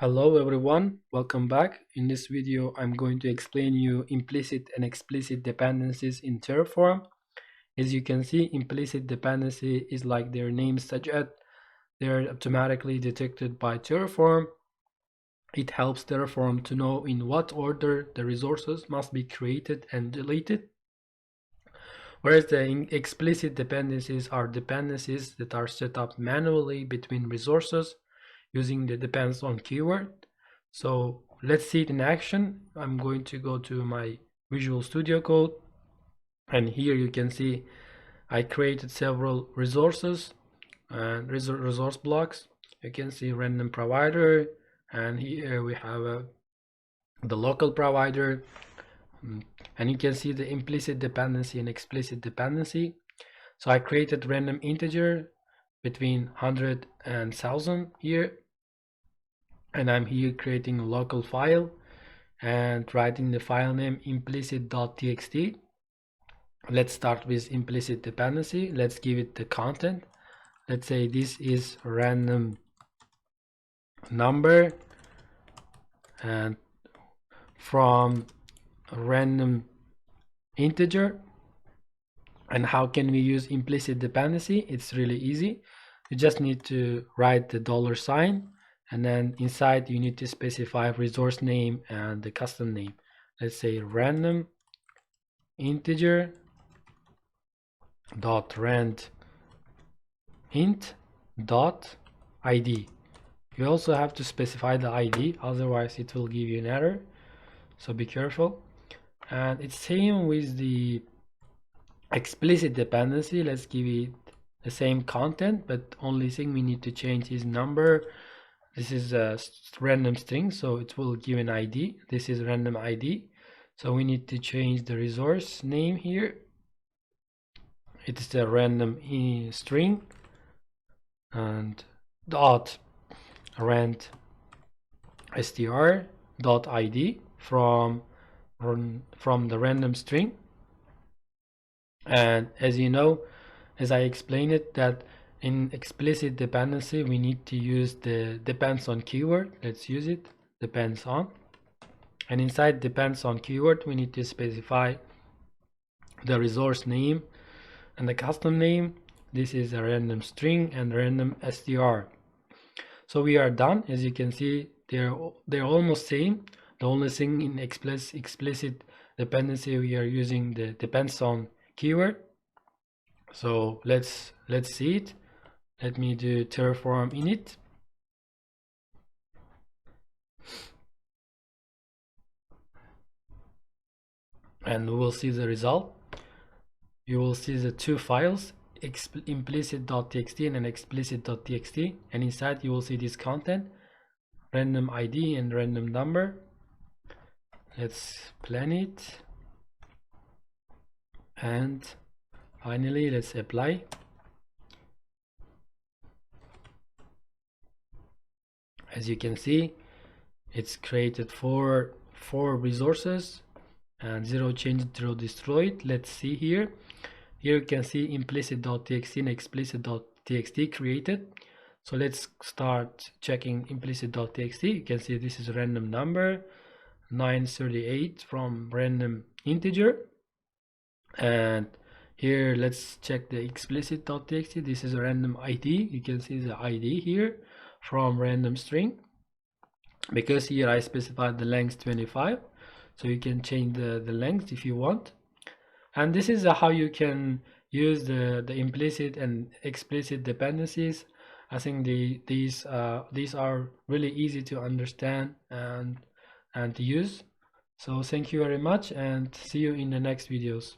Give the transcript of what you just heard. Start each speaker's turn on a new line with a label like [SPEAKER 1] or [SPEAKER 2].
[SPEAKER 1] Hello everyone, welcome back. In this video I'm going to explain you implicit and explicit dependencies in Terraform. As you can see, implicit dependency is like their name suggests, they're automatically detected by Terraform. It helps Terraform to know in what order the resources must be created and deleted. Whereas the explicit dependencies are dependencies that are set up manually between resources using the depends on keyword. So let's see it in action. I'm going to go to my Visual Studio Code, and here you can see I created several resources and resource blocks. You can see random provider, and here we have the local provider, and you can see the implicit dependency and explicit dependency. So I created random integer between 100 and 1000 here, and I'm here creating a local file and writing the file name implicit.txt. Let's start with implicit dependency. Let's give it the content. Let's say this is random number and from a random integer. And how can we use implicit dependency? It's really easy. You just need to write the $sign, and then inside you need to specify resource name and the custom name. Let's say random integer dot rand int dot id. You also have to specify the id, otherwise it will give you an error, so be careful. And it's same with the explicit dependency. Let's give it the same content, but only thing we need to change is number. This is a random string, so it will give an ID. This is random ID, so we need to change the resource name here. It is a random string and dot rand str dot id from the random string. And as you know, as I explained it, that in explicit dependency we need to use the depends on keyword. Let's use it, depends on, and inside depends on keyword we need to specify the resource name and the custom name. This is a random string and random str. So we are done. As you can see, they're almost same. The only thing in explicit dependency we are using the depends on keyword. So let's see it. Let me do Terraform init. And we will see the result. You will see the two files, implicit.txt and explicit.txt, and inside you will see this content, random ID and random number. Let's plan it, and finally let's apply. As you can see, it's created four resources and 0 changed, 0 destroyed. Let's see here. Here you can see implicit.txt and explicit.txt created. So let's start checking implicit.txt. You can see this is a random number 938 from random integer. And here let's check the explicit.txt. This is a random ID. You can see the ID here from random string, because here I specified the length 25, so you can change the length if you want. And this is how you can use the implicit and explicit dependencies. I think these are really easy to understand and to use. So thank you very much, and see you in the next videos.